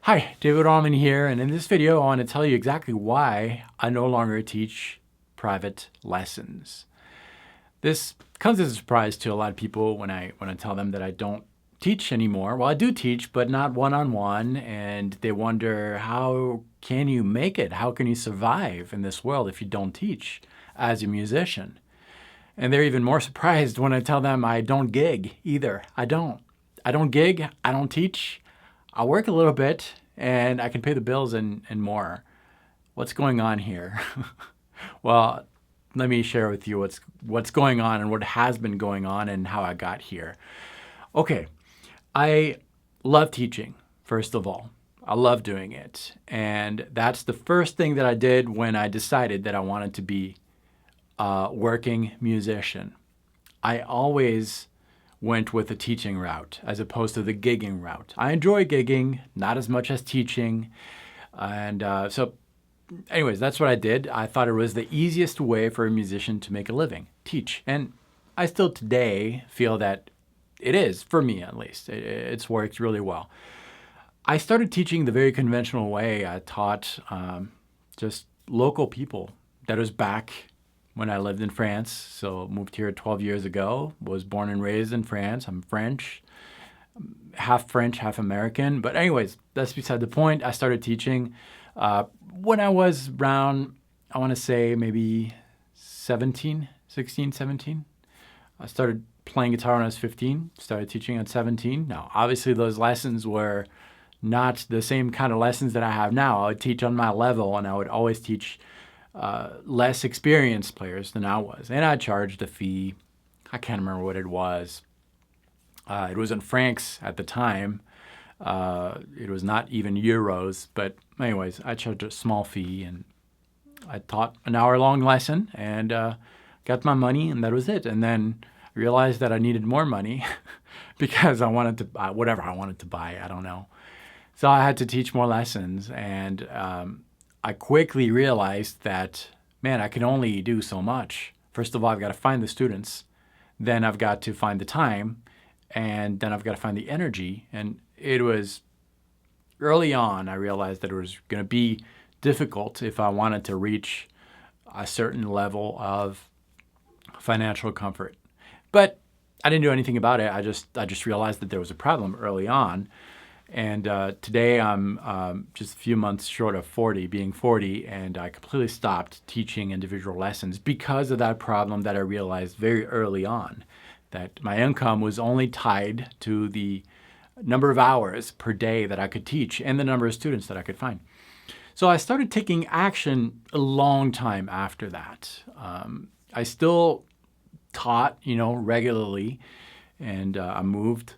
Hi, David Allman here, and in this video I want to tell you exactly why I no longer teach private lessons. This comes as a surprise to a lot of people when I tell them that I don't teach anymore. Well, I do teach, but not one-on-one, and they wonder, how can you make it? How can you survive in this world if you don't teach as a musician? And they're even more surprised when I tell them I don't gig either. I don't gig, I don't teach. I work a little bit and I can pay the bills and more. What's going on here? Well, let me share with you what's going on and what has been going on and how I got here. Okay, I love teaching, first of all. I love doing it. And that's the first thing that I did when I decided that I wanted to be a working musician. I always went with the teaching route as opposed to the gigging route. I enjoy gigging, not as much as teaching. And so anyways, that's what I did. I thought it was the easiest way for a musician to make a living, teach. And I still today feel that it is, for me at least. It's worked really well. I started teaching the very conventional way. I taught just local people. That was back when I lived in France. So moved here 12 years ago, was born and raised in France. I'm French, half American. But anyways, that's beside the point. I started teaching when I was around, I want to say maybe 16, 17. I started playing guitar when I was 15, started teaching at 17. Now, obviously those lessons were not the same kind of lessons that I have now. I would teach on my level, and I would always teach less experienced players than I was. And I charged a fee. I can't remember what it was. It was in francs at the time. It was not even euros. But anyways, I charged a small fee, and I taught an hour-long lesson and got my money, and that was it. And then realized that I needed more money because I wanted to buy whatever I wanted to buy. I don't know. So I had to teach more lessons, and I quickly realized that, man, I can only do so much. First of all, I've got to find the students. Then I've got to find the time. And then I've got to find the energy. And it was early on, I realized that it was going to be difficult if I wanted to reach a certain level of financial comfort. But I didn't do anything about it. I just realized that there was a problem early on. And today I'm just a few months short of 40, being 40, and I completely stopped teaching individual lessons because of that problem that I realized very early on, that my income was only tied to the number of hours per day that I could teach and the number of students that I could find. So I started taking action a long time after that. I still taught, regularly, and I moved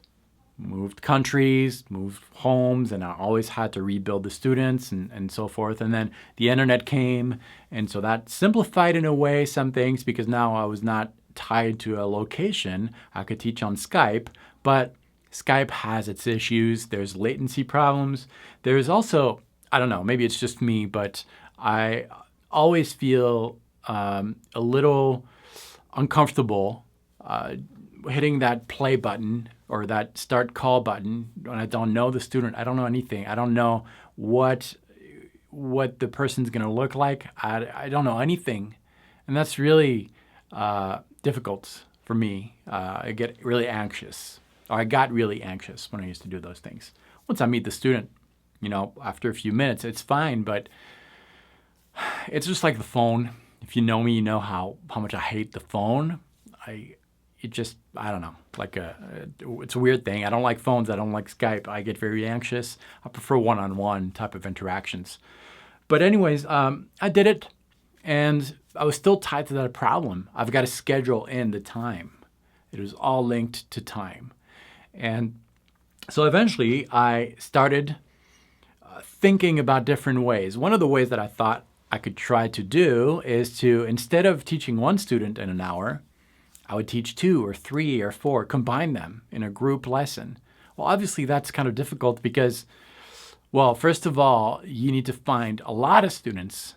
countries, moved homes, and I always had to rebuild the students and so forth. And then the internet came, and so that simplified in a way some things because now I was not tied to a location. I could teach on Skype, but Skype has its issues. There's latency problems. There's also, I don't know, maybe it's just me, but I always feel a little uncomfortable hitting that play button or that start call button when I don't know the student. I don't know anything. I don't know what the person's going to look like. I don't know anything. And that's really difficult for me. I get really anxious. Or I got really anxious when I used to do those things. Once I meet the student, after a few minutes, it's fine. But it's just like the phone. If you know me, you know how much I hate the phone. I don't know, it's a weird thing. I don't like phones. I don't like Skype. I get very anxious. I prefer one-on-one type of interactions. But anyways, I did it, and I was still tied to that problem. I've got to schedule in the time. It was all linked to time. And so eventually I started thinking about different ways. One of the ways that I thought I could try to do is to, instead of teaching one student in an hour, I would teach 2 or 3 or 4, combine them in a group lesson. Well, obviously that's kind of difficult because, well, first of all, you need to find a lot of students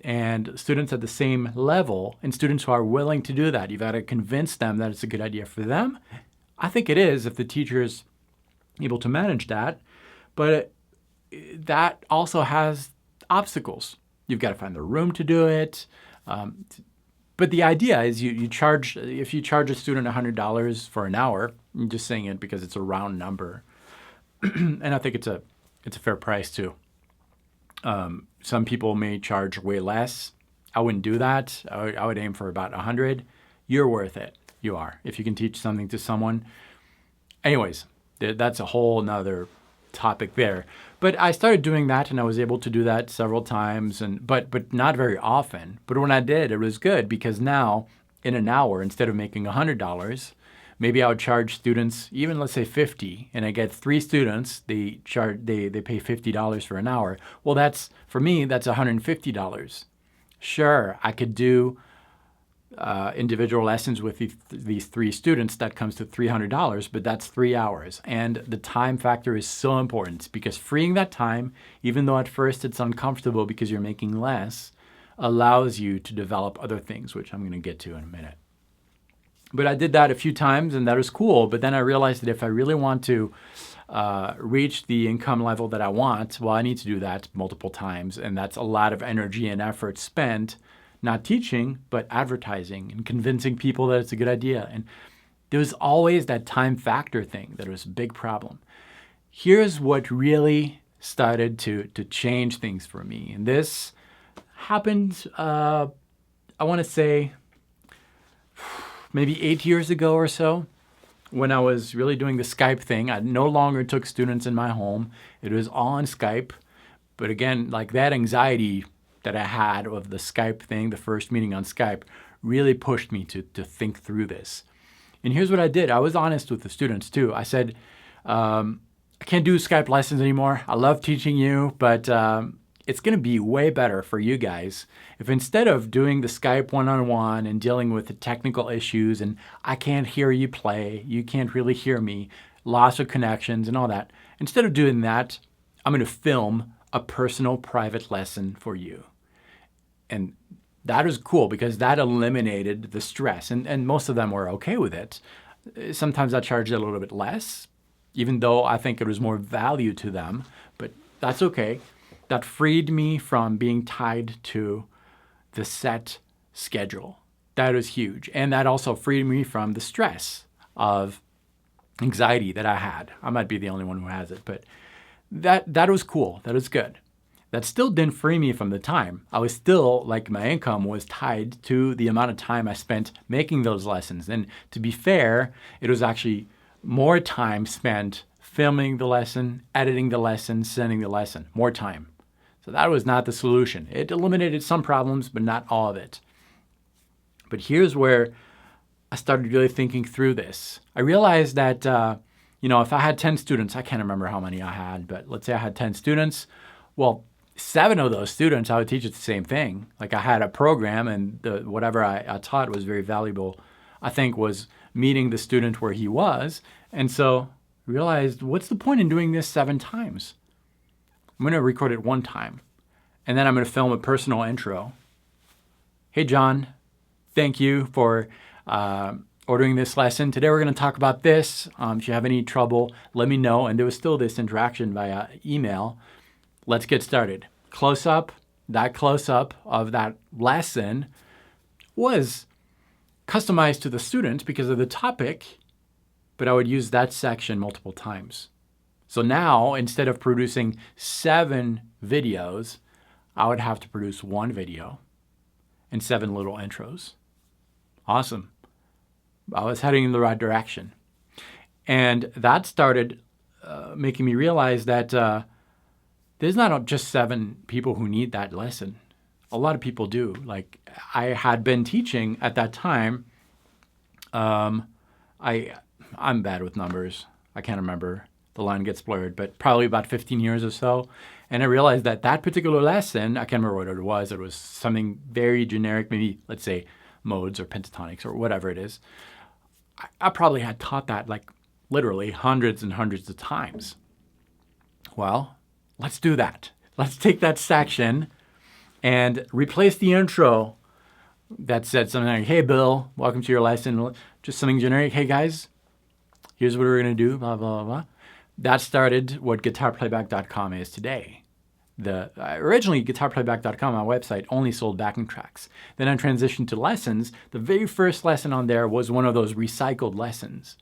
and students at the same level and students who are willing to do that. You've got to convince them that it's a good idea for them. I think it is if the teacher is able to manage that. But that also has obstacles. You've got to find the room to do it. But the idea is you charge, if you charge a student $100 for an hour, I'm just saying it because it's a round number. And I think it's a fair price too. Some people may charge way less. I wouldn't do that. I would aim for about 100. You're worth it. You are. If you can teach something to someone. Anyways, that's a whole nother topic there. But I started doing that, and I was able to do that several times, but not very often. But when I did, it was good, because now in an hour, instead of making $100, maybe I would charge students, even let's say 50, and I get 3 students, they pay $50 for an hour. Well, for me, that's $150. Sure, I could do individual lessons with these 3 students. That comes to $300, but that's 3 hours. And the time factor is so important, because freeing that time, even though at first it's uncomfortable because you're making less, allows you to develop other things, which I'm going to get to in a minute. But I did that a few times, and that was cool. But then I realized that if I really want to reach the income level that I want, well, I need to do that multiple times. And that's a lot of energy and effort spent not teaching, but advertising and convincing people that it's a good idea. And there was always that time factor thing that was a big problem. Here's what really started to change things for me. And this happened, I want to say, maybe 8 years ago or so, when I was really doing the Skype thing. I no longer took students in my home. It was all on Skype. But again, like that anxiety that I had of the Skype thing, the first meeting on Skype, really pushed me to think through this. And here's what I did. I was honest with the students too. I said, I can't do Skype lessons anymore. I love teaching you, but it's going to be way better for you guys if, instead of doing the Skype one-on-one and dealing with the technical issues, and I can't hear you play, you can't really hear me, loss of connections and all that, instead of doing that, I'm going to film a personal private lesson for you. And that was cool, because that eliminated the stress. And most of them were okay with it. Sometimes I charged a little bit less, even though I think it was more value to them. But that's okay. That freed me from being tied to the set schedule. That was huge. And that also freed me from the stress of anxiety that I had. I might be the only one who has it, but that was cool. That was good. That still didn't free me from the time. I was still, like, my income was tied to the amount of time I spent making those lessons. And to be fair, it was actually more time spent filming the lesson, editing the lesson, sending the lesson, more time. So that was not the solution. It eliminated some problems, but not all of it. But here's where I started really thinking through this. I realized that, if I had 10 students, I can't remember how many I had, but let's say I had 10 students. Well, 7 of those students, I would teach it the same thing. Like, I had a program, and whatever I taught was very valuable, I think, was meeting the student where he was. And so I realized, what's the point in doing this 7 times? I'm going to record it 1 time, and then I'm going to film a personal intro. Hey, John, thank you for ordering this lesson. Today we're going to talk about this. If you have any trouble, let me know. And there was still this interaction via email. Let's get started. That close-up of that lesson was customized to the student because of the topic, but I would use that section multiple times. So now, instead of producing 7 videos, I would have to produce 1 video and 7 little intros. Awesome. I was heading in the right direction. And that started making me realize that there's not just 7 people who need that lesson. A lot of people do. Like, I had been teaching at that time. I'm bad with numbers. I can't remember. The line gets blurred, but probably about 15 years or so. And I realized that particular lesson, I can't remember what it was. It was something very generic, maybe, let's say, modes or pentatonics or whatever it is. I probably had taught that, like, literally hundreds and hundreds of times. Well, let's do that. Let's take that section and replace the intro that said something like, hey, Bill, welcome to your lesson. Just something generic. Hey, guys, here's what we're going to do, blah, blah, blah, blah. that started what guitarplayback.com is today. Originally, guitarplayback.com, my website, only sold backing tracks. Then I transitioned to lessons. The very first lesson on there was one of those recycled lessons.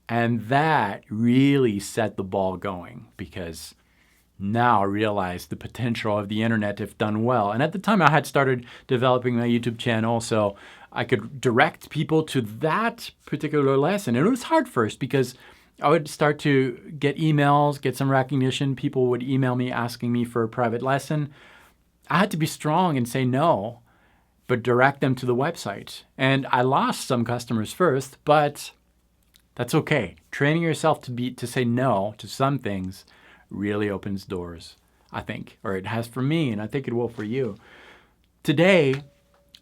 And that really set the ball going, because now I realize the potential of the internet if done well. And at the time I had started developing my YouTube channel, so I could direct people to that particular lesson. And it was hard first because I would start to get emails, get some recognition. People would email me asking me for a private lesson. I had to be strong and say no, but direct them to the website. And I lost some customers first, but that's okay. Training yourself to say no to some things really opens doors, I think, or it has for me, and I think it will for you. Today,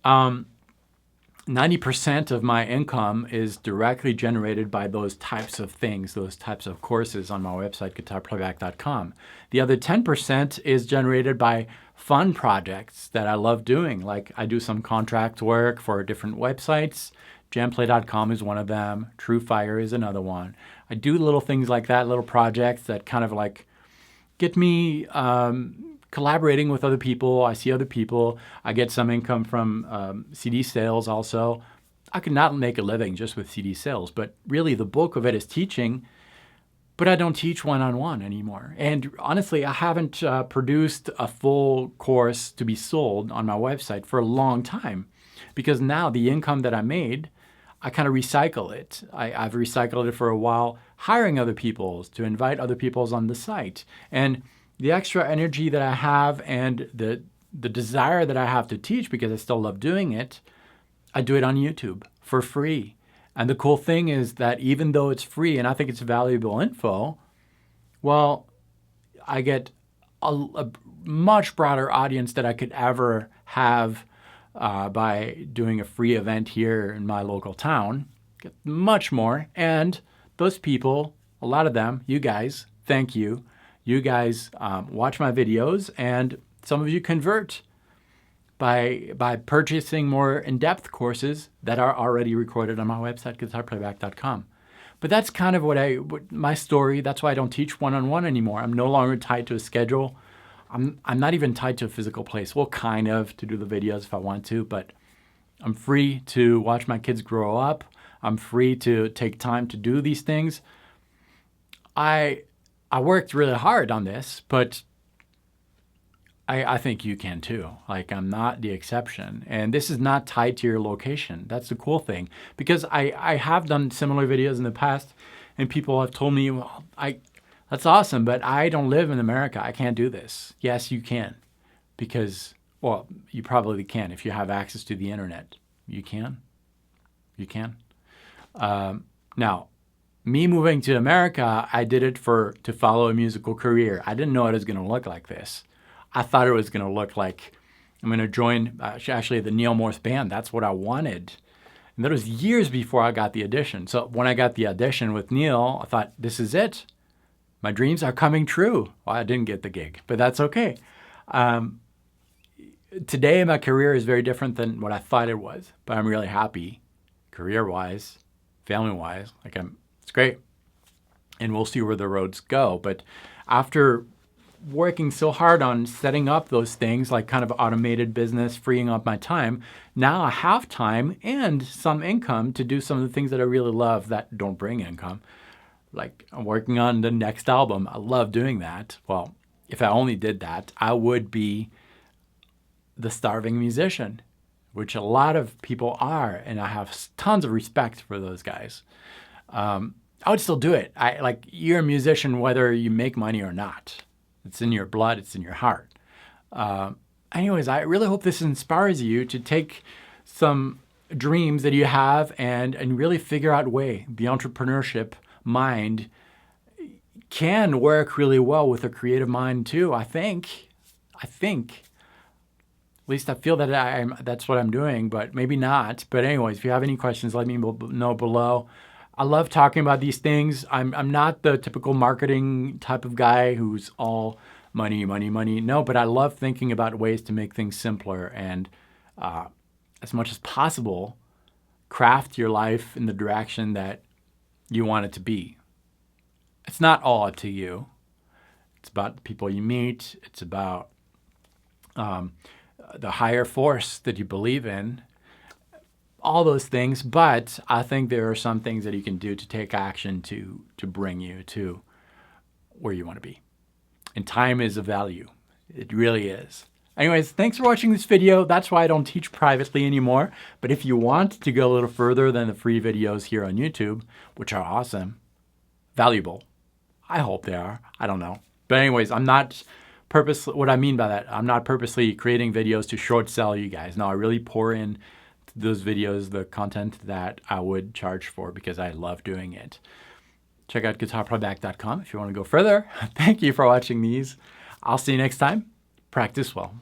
90% of my income is directly generated by those types of things, those types of courses on my website, guitarplayback.com. The other 10% is generated by fun projects that I love doing. Like I do some contract work for different websites. Jamplay.com is one of them. TrueFire is another one. I do little things like that, little projects that kind of like get me collaborating with other people. I see other people. I get some income from CD sales also. I could not make a living just with CD sales, but really the bulk of it is teaching. But I don't teach one-on-one anymore. And honestly, I haven't produced a full course to be sold on my website for a long time, because now the income that I made, I kind of recycle it. I've recycled it for a while, hiring other people to invite other people on the site. And the extra energy that I have and the desire that I have to teach, because I still love doing it, I do it on YouTube for free. And the cool thing is that even though it's free and I think it's valuable info, well, I get a much broader audience that I could ever have by doing a free event here in my local town. Get much more. And those people, a lot of them, you guys, thank you. You guys watch my videos, and some of you convert by purchasing more in-depth courses that are already recorded on my website, guitarplayback.com. But that's kind of my story. That's why I don't teach one-on-one anymore. I'm no longer tied to a schedule. I'm not even tied to a physical place. Well, kind of, to do the videos if I want to, but I'm free to watch my kids grow up. I'm free to take time to do these things. I worked really hard on this, but I think you can too. Like, I'm not the exception. And this is not tied to your location. That's the cool thing. Because I have done similar videos in the past, and people have told me, well, that's awesome, but I don't live in America. I can't do this. Yes, you can. Because, well, you probably can if you have access to the internet. You can. You can. Now, me moving to America, I did it to follow a musical career. I didn't know it was going to look like this. I thought it was going to look like I'm going to join actually the Neil Morse band. That's what I wanted. And that was years before I got the audition. So when I got the audition with Neil, I thought, this is it. My dreams are coming true. Well, I didn't get the gig, but that's okay. Today, my career is very different than what I thought it was, but I'm really happy career-wise, family-wise. It's great. And we'll see where the roads go. But after working so hard on setting up those things, like kind of automated business, freeing up my time, now I have time and some income to do some of the things that I really love that don't bring income. Like I'm working on the next album. I love doing that. Well, if I only did that, I would be the starving musician, which a lot of people are, and I have tons of respect for those guys. I would still do it. You're a musician whether you make money or not. It's in your blood. It's in your heart. Anyways, I really hope this inspires you to take some dreams that you have and really figure out a way. The entrepreneurship mind can work really well with a creative mind too. I think. At least I feel that that's what I'm doing, but maybe not. But anyways, if you have any questions, let me know below. I love talking about these things. I'm not the typical marketing type of guy who's all money, money, money. No, but I love thinking about ways to make things simpler and as much as possible, craft your life in the direction that you want it to be. It's not all up to you. It's about the people you meet. It's about the higher force that you believe in. All those things, but I think there are some things that you can do to take action to bring you to where you want to be. And time is of value. It really is. Anyways, thanks for watching this video. That's why I don't teach privately anymore. But if you want to go a little further than the free videos here on YouTube, which are awesome, valuable, I hope they are. I don't know. But anyways, I'm not purposely, what I mean by that, I'm not purposely creating videos to short sell you guys. No, I really pour in those videos, the content that I would charge for because I love doing it. Check out guitarplayback.com if you want to go further. Thank you for watching these. I'll see you next time. Practice well.